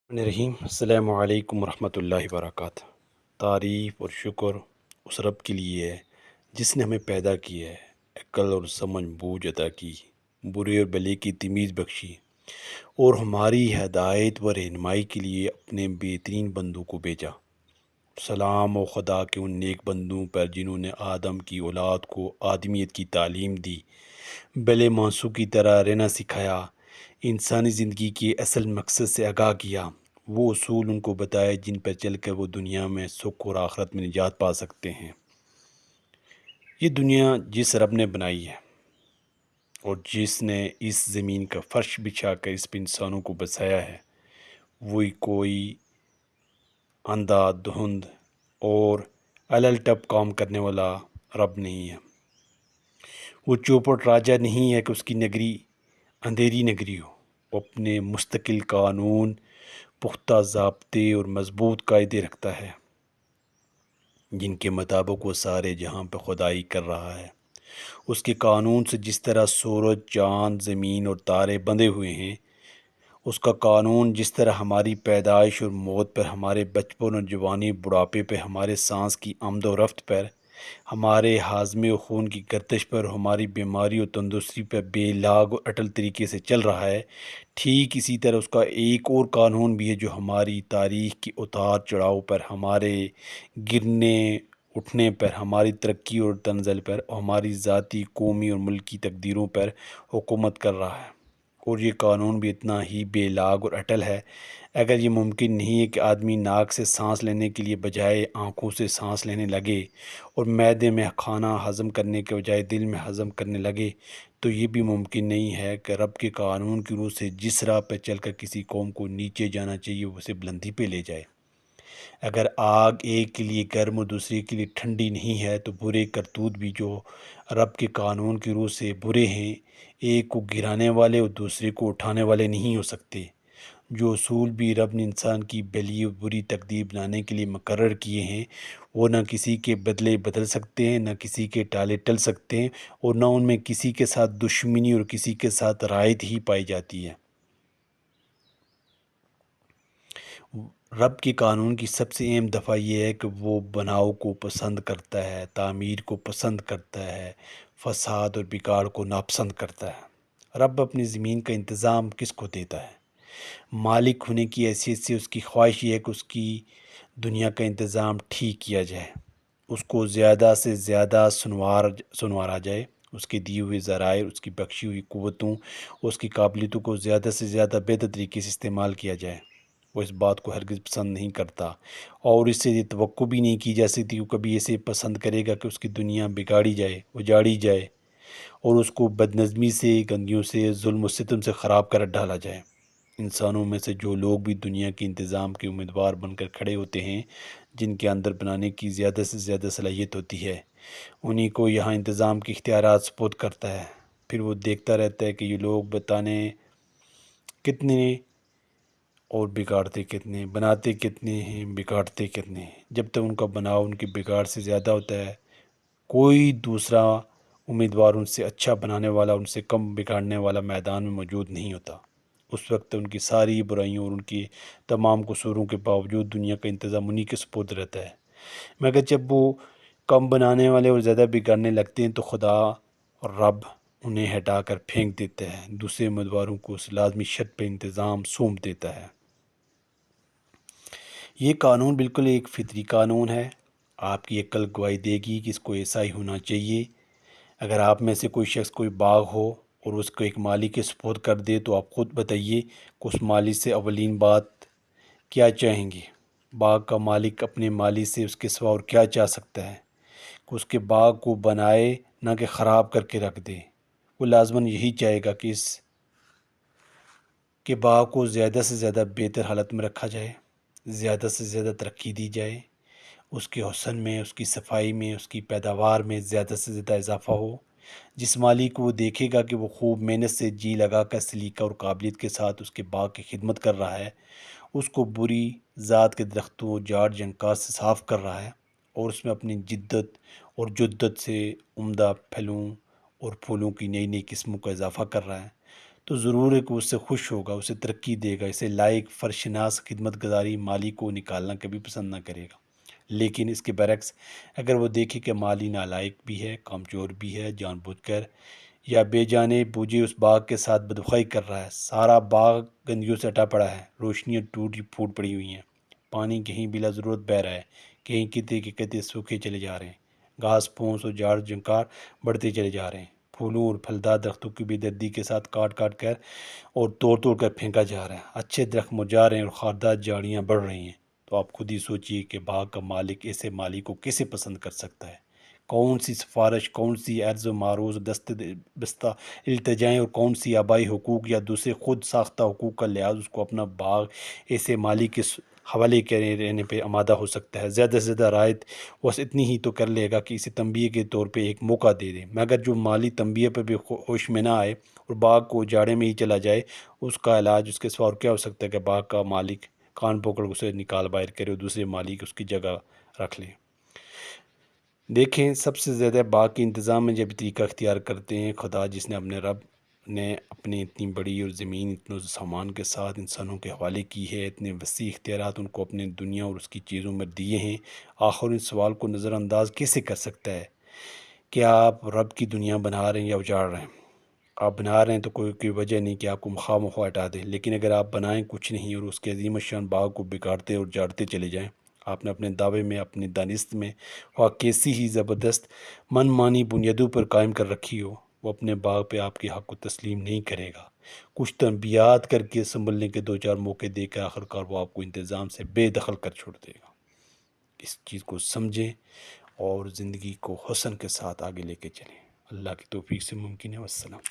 الرحیم السلام علیکم ورحمۃ اللہ وبرکاتہ۔ تعریف اور شکر اس رب کے لیے ہے جس نے ہمیں پیدا کیا ہے، عقل اور سمجھ بوجھ عطا کی، برے اور بھلے کی تمیز بخشی اور ہماری ہدایت و رہنمائی کے لیے اپنے بہترین بندوں کو بھیجا۔ سلام و خدا کے ان نیک بندوں پر جنہوں نے آدم کی اولاد کو آدمیت کی تعلیم دی، بلے مانسو کی طرح رہنا سکھایا، انسانی زندگی کے اصل مقصد سے آگاہ کیا، وہ اصول ان کو بتائے جن پر چل کر وہ دنیا میں سکھ اور آخرت میں نجات پا سکتے ہیں۔ یہ دنیا جس رب نے بنائی ہے اور جس نے اس زمین کا فرش بچھا کر اس پہ انسانوں کو بسایا ہے، وہی کوئی اندھا دھند اور الل ٹپ کام کرنے والا رب نہیں ہے۔ وہ چوپٹ راجہ نہیں ہے کہ اس کی نگری اندھیری نگری ہو۔ وہ اپنے مستقل قانون، پختہ ضابطے اور مضبوط قاعدے رکھتا ہے جن کے مطابق وہ سارے جہاں پہ خدائی کر رہا ہے۔ اس کے قانون سے جس طرح سورج، چاند، زمین اور تارے بندھے ہوئے ہیں، اس کا قانون جس طرح ہماری پیدائش اور موت پر، ہمارے بچپن اور جوانی بڑھاپے پہ، ہمارے سانس کی آمد و رفت پر، ہمارے ہاضمے و خون کی گردش پر، ہماری بیماری اور تندرستی پر بے لاگ اور اٹل طریقے سے چل رہا ہے، ٹھیک اسی طرح اس کا ایک اور قانون بھی ہے جو ہماری تاریخ کی اتار چڑھاؤ پر، ہمارے گرنے اٹھنے پر، ہماری ترقی اور تنزل پر، اور ہماری ذاتی، قومی اور ملکی تقدیروں پر حکومت کر رہا ہے۔ اور یہ قانون بھی اتنا ہی بے لاگ اور اٹل ہے۔ اگر یہ ممکن نہیں ہے کہ آدمی ناک سے سانس لینے کے لیے بجائے آنکھوں سے سانس لینے لگے، اور معدے میں کھانا ہضم کرنے کے بجائے دل میں ہضم کرنے لگے، تو یہ بھی ممکن نہیں ہے کہ رب کے قانون کی روح سے جس راہ پہ چل کر کسی قوم کو نیچے جانا چاہیے وہ اسے بلندی پہ لے جائے۔ اگر آگ ایک کے لیے گرم اور دوسرے کے لیے ٹھنڈی نہیں ہے، تو برے کرتوت بھی جو رب کے قانون کی روح سے برے ہیں، ایک کو گرانے والے اور دوسرے کو اٹھانے والے نہیں ہو سکتے۔ جو اصول بھی رب نے انسان کی بھلی اور بری تقدیر بنانے کے لیے مقرر کیے ہیں، وہ نہ کسی کے بدلے بدل سکتے ہیں، نہ کسی کے ٹالے ٹل سکتے ہیں، اور نہ ان میں کسی کے ساتھ دشمنی اور کسی کے ساتھ رائت ہی پائی جاتی ہے۔ رب کے قانون کی سب سے اہم دفعہ یہ ہے کہ وہ بناؤ کو پسند کرتا ہے، تعمیر کو پسند کرتا ہے، فساد اور بگاڑ کو ناپسند کرتا ہے۔ رب اپنی زمین کا انتظام کس کو دیتا ہے؟ مالک ہونے کی حیثیت سے اس کی خواہش یہ ہے کہ اس کی دنیا کا انتظام ٹھیک کیا جائے، اس کو زیادہ سے زیادہ سنوارا جائے، اس کے دیے ہوئے ذرائع، اس کی بخشی ہوئی قوتوں، اس کی قابلیتوں کو زیادہ سے زیادہ بہتر طریقے سے استعمال کیا جائے۔ وہ اس بات کو ہرگز پسند نہیں کرتا، اور اس سے یہ توقع بھی نہیں کی جا سکتی کہ کبھی اسے پسند کرے گا کہ اس کی دنیا بگاڑی جائے، اجاڑی جائے، اور اس کو بدنظمی سے، گندگیوں سے، ظلم و ستم سے خراب کر ڈالا جائے۔ انسانوں میں سے جو لوگ بھی دنیا کے انتظام کے امیدوار بن کر کھڑے ہوتے ہیں، جن کے اندر بنانے کی زیادہ سے زیادہ صلاحیت ہوتی ہے، انہی کو یہاں انتظام کے اختیارات سپرد کرتا ہے۔ پھر وہ دیکھتا رہتا ہے کہ یہ لوگ بتانے کتنے اور بگاڑتے کتنے، بناتے کتنے ہیں، بگاڑتے کتنے ہیں۔ جب تک ان کا بناؤ ان کے بگاڑ سے زیادہ ہوتا ہے، کوئی دوسرا امیدوار ان سے اچھا بنانے والا، ان سے کم بگاڑنے والا میدان میں موجود نہیں ہوتا۔ اس وقت ان کی ساری برائیوں اور ان کی تمام قصوروں کے باوجود دنیا کا انتظام انہی کے سپرد رہتا ہے۔ مگر جب وہ کم بنانے والے اور زیادہ بگاڑنے لگتے ہیں تو خدا اور رب انہیں ہٹا کر پھینک دیتا ہے، دوسرے امیدواروں کو اس لازمی شرط پہ انتظام سونپ دیتا ہے۔ یہ قانون بالکل ایک فطری قانون ہے۔ آپ کی عقل گواہی دے گی کہ اس کو ایسا ہی ہونا چاہیے۔ اگر آپ میں سے کوئی شخص کوئی باغ ہو اور اس کو ایک مالی کے سپرد کر دے، تو آپ خود بتائیے کہ اس مالی سے اولین بات کیا چاہیں گے؟ باغ کا مالک اپنے مالی سے اس کے سوا اور کیا چاہ سکتا ہے؟ کہ اس کے باغ کو بنائے، نہ کہ خراب کر کے رکھ دے۔ وہ لازماً یہی چاہے گا کہ اس کے باغ کو زیادہ سے زیادہ بہتر حالت میں رکھا جائے، زیادہ سے زیادہ ترقی دی جائے، اس کے حسن میں، اس کی صفائی میں، اس کی پیداوار میں زیادہ سے زیادہ اضافہ ہو۔ جس مالی کو وہ دیکھے گا کہ وہ خوب محنت سے جی لگا کر، سلیقہ اور قابلیت کے ساتھ اس کے باغ کی خدمت کر رہا ہے، اس کو بری ذات کے درختوں، جاڑ جنکار سے صاف کر رہا ہے، اور اس میں اپنی جدت اور جدت سے عمدہ پھلوں اور پھولوں کی نئی نئی قسموں کا اضافہ کر رہا ہے، تو ضرور ہے کہ اس سے خوش ہوگا، اسے ترقی دے گا، اسے لائق، فرشناس، خدمت گزاری، مالی کو نکالنا کبھی پسند نہ کرے گا۔ لیکن اس کے برعکس اگر وہ دیکھے کہ مالی نالائق بھی ہے، کمزور بھی ہے، جان بوجھ کر یا بے جانے بوجھے اس باغ کے ساتھ بدخوائی کر رہا ہے، سارا باغ گندگیوں سے اٹا پڑا ہے، روشنیاں ٹوٹی پھوٹ پڑی ہوئی ہیں، پانی کہیں بلا ضرورت بہہ رہا ہے، کہیں کتے کے کتے سوکھے چلے جا رہے ہیں، گھاس پھونس اور جھاڑ جھنکار بڑھتے چلے جا رہے ہیں، پھولوں اور پھلدار درختوں کی بے دردی کے ساتھ کاٹ کاٹ کر اور توڑ توڑ کر پھینکا جا رہا ہے، اچھے درخت مرجھا رہے ہیں اور خاردار جھاڑیاں بڑھ رہی ہیں۔ تو آپ خود ہی سوچئے کہ باغ کا مالک ایسے مالی کو کیسے پسند کر سکتا ہے؟ کون سی سفارش، کون سی عرض و معروض بستہ التجائیں اور کون سی آبائی حقوق یا دوسرے خود ساختہ حقوق کا لحاظ اس کو اپنا باغ ایسے مالی کے حوالے کرے رہنے پہ آمادہ ہو سکتا ہے؟ زیادہ سے زیادہ رعایت بس اتنی ہی تو کر لے گا کہ اسے تنبیہ کے طور پہ ایک موقع دے دے، مگر جو مالی تنبیہ پہ بھی ہوش میں نہ آئے اور باغ کو اجاڑے میں ہی چلا جائے، اس کا علاج اس کے سوا اور کیا ہو سکتا ہے کہ باغ کا مالک کان پکڑ اسے نکال باہر کرے اور دوسرے مالک اس کی جگہ رکھ لے۔ دیکھیں، سب سے زیادہ باغ کے انتظام میں جب طریقہ اختیار کرتے ہیں خدا، جس نے اپنے رب نے اپنی اتنی بڑی اور زمین اتنے سامان کے ساتھ انسانوں کے حوالے کی ہے، اتنے وسیع اختیارات ان کو اپنے دنیا اور اس کی چیزوں میں دیے ہیں، آخر اس سوال کو نظر انداز کیسے کر سکتا ہے؟ کیا آپ رب کی دنیا بنا رہے ہیں یا اجاڑ رہے ہیں؟ آپ بنا رہے ہیں تو کوئی وجہ نہیں کہ آپ کو مخواہ مخواہ ہٹا دیں، لیکن اگر آپ بنائیں کچھ نہیں اور اس کے عظیم الشان باغ کو بگاڑتے اور جاڑتے چلے جائیں، آپ نے اپنے دعوے میں، اپنی دانست میں خواہ کیسی ہی زبردست من مانی بنیادوں پر قائم کر رکھی ہو، وہ اپنے باغ پہ آپ کے حق کو تسلیم نہیں کرے گا۔ کچھ تنبیہات کر کے سنبھلنے کے دو چار موقع دے کر آخرکار وہ آپ کو انتظام سے بے دخل کر چھوڑ دے گا۔ اس چیز کو سمجھیں اور زندگی کو حسن کے ساتھ آگے لے کے چلیں۔ اللہ کی توفیق سے ممکن ہے۔ والسلام۔